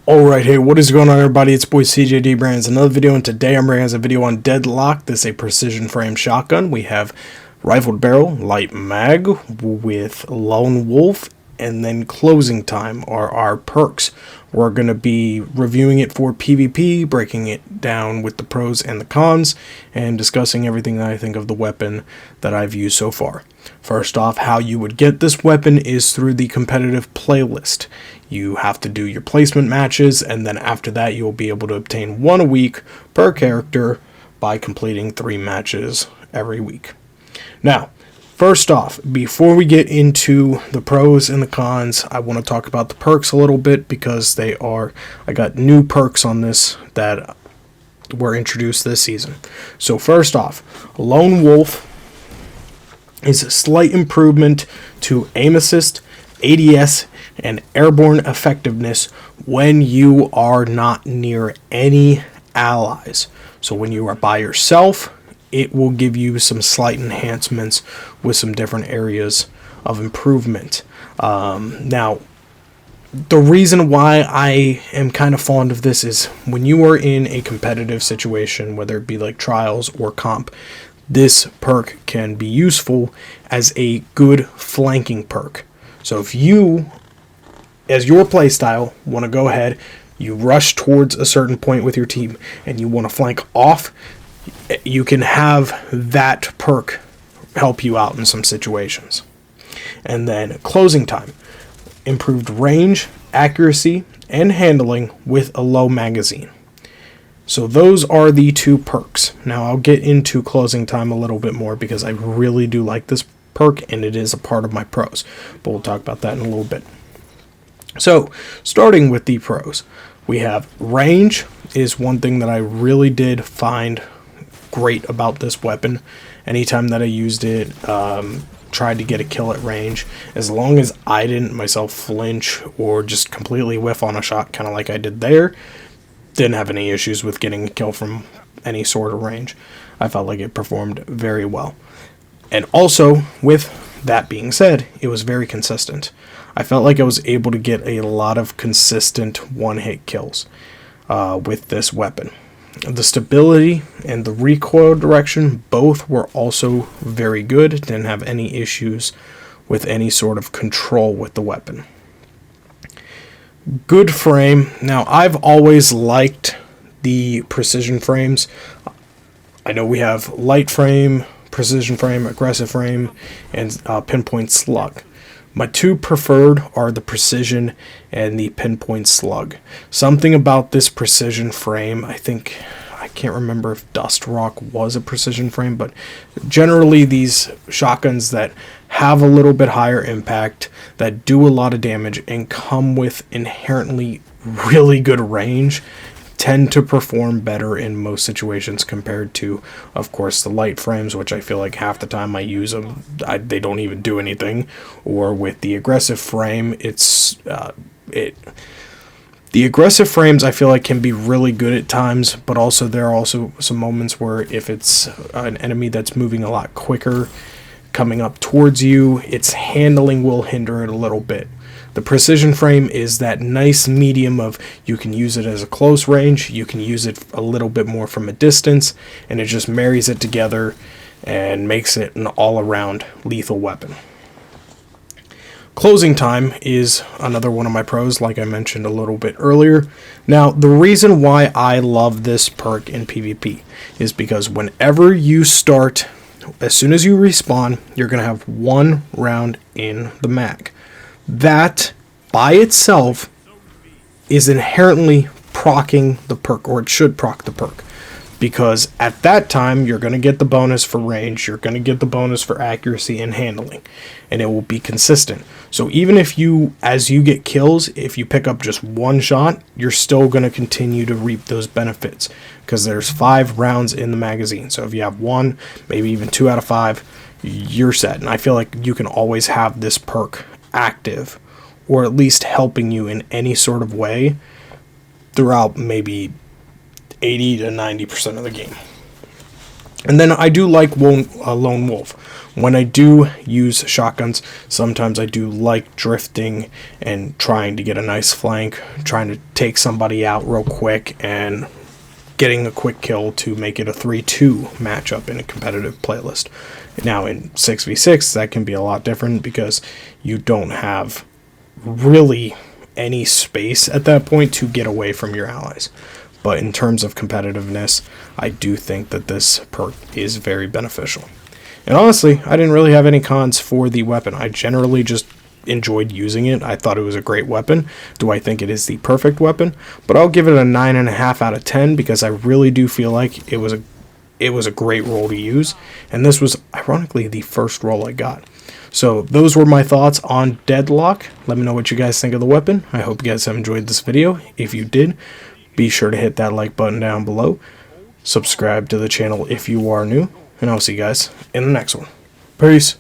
Alright, hey, what is going on, everybody? It's boy CJD Brands, another video, and today I'm bringing us a video on Deadlock. This is a precision frame shotgun. We have rifled barrel, light mag with lone wolf, and then closing time are our perks. We're going to be reviewing it for PvP, breaking it down with the pros and the cons, and discussing everything that I think of the weapon that I've used so far. First off, how you would get this weapon is through the competitive playlist. You have to do your placement matches, and then after that you'll be able to obtain one a week per character by completing 3 matches every week. Now, first off, before we get into the pros and the cons, I want to talk about the perks a little bit because I got new perks on this that were introduced this season. So first off, Lone Wolf is a slight improvement to aim assist, ADS, and airborne effectiveness when you are not near any allies. So when you are by yourself, it will give you some slight enhancements with some different areas of improvement. Now, the reason why I am kind of fond of this is when you are in a competitive situation, whether it be like trials or comp, this perk can be useful as a good flanking perk. So if you, as your playstyle, want to go ahead, you rush towards a certain point with your team, and you want to flank off, you can have that perk help you out in some situations. And then closing time, improved range, accuracy, and handling with a low magazine. So those are the 2 perks. Now I'll get into closing time a little bit more because I really do like this perk and it is a part of my pros, but we'll talk about that in a little bit. So starting with the pros, we have range is one thing that I really did find great about this weapon. Anytime that I used it, tried to get a kill at range, as long as I didn't myself flinch or just completely whiff on a shot, kind of like I did there, didn't have any issues with getting a kill from any sort of range. I felt like it performed very well. And also, with that being said, it was very consistent. I felt like I was able to get a lot of consistent one-hit kills with this weapon. The stability and the recoil direction, both were also very good. Didn't have any issues with any sort of control with the weapon. Good frame. Now, I've always liked the precision frames. I know we have light frame, precision frame, aggressive frame, and pinpoint slug. My 2 preferred are the precision and the pinpoint slug. Something about this precision frame, I can't remember if Dust Rock was a precision frame, but generally these shotguns that have a little bit higher impact, that do a lot of damage, and come with inherently really good range, tend to perform better in most situations compared to, of course, the light frames, which I feel like half the time I use them, they don't even do anything. Or with the aggressive frame, the aggressive frames I feel like can be really good at times, but also there are also some moments where if it's an enemy that's moving a lot quicker, coming up towards you, its handling will hinder it a little bit. The precision frame is that nice medium of you can use it as a close range, you can use it a little bit more from a distance, and it just marries it together and makes it an all-around lethal weapon. Closing time is another one of my pros, like I mentioned a little bit earlier. Now, the reason why I love this perk in PvP is because whenever you start, as soon as you respawn, you're going to have 1 round in the mag. That, by itself, is inherently proccing the perk, or it should proc the perk. Because at that time, you're going to get the bonus for range, you're going to get the bonus for accuracy and handling, and it will be consistent. So even if you, as you get kills, if you pick up just 1 shot, you're still going to continue to reap those benefits, because there's 5 rounds in the magazine. So if you have 1, maybe even 2 out of 5, you're set. And I feel like you can always have this perk active, or at least helping you in any sort of way throughout maybe 80 to 90% of the game. And then I do like Lone Wolf. When I do use shotguns, sometimes I do like drifting and trying to get a nice flank, trying to take somebody out real quick and getting a quick kill to make it a 3-2 matchup in a competitive playlist. Now in 6v6, that can be a lot different because you don't have really any space at that point to get away from your allies. But in terms of competitiveness, I do think that this perk is very beneficial. And honestly, I didn't really have any cons for the weapon. I generally just enjoyed using it. I thought it was a great weapon. Do I think it is the perfect weapon? But I'll give it a 9.5 out of 10 because I really do feel like it was a great role to use. And this was ironically the first role I got. So those were my thoughts on Deadlock. Let me know what you guys think of the weapon. I hope you guys have enjoyed this video. If you did, be sure to hit that like button down below. Subscribe to the channel if you are new. And I'll see you guys in the next one. Peace.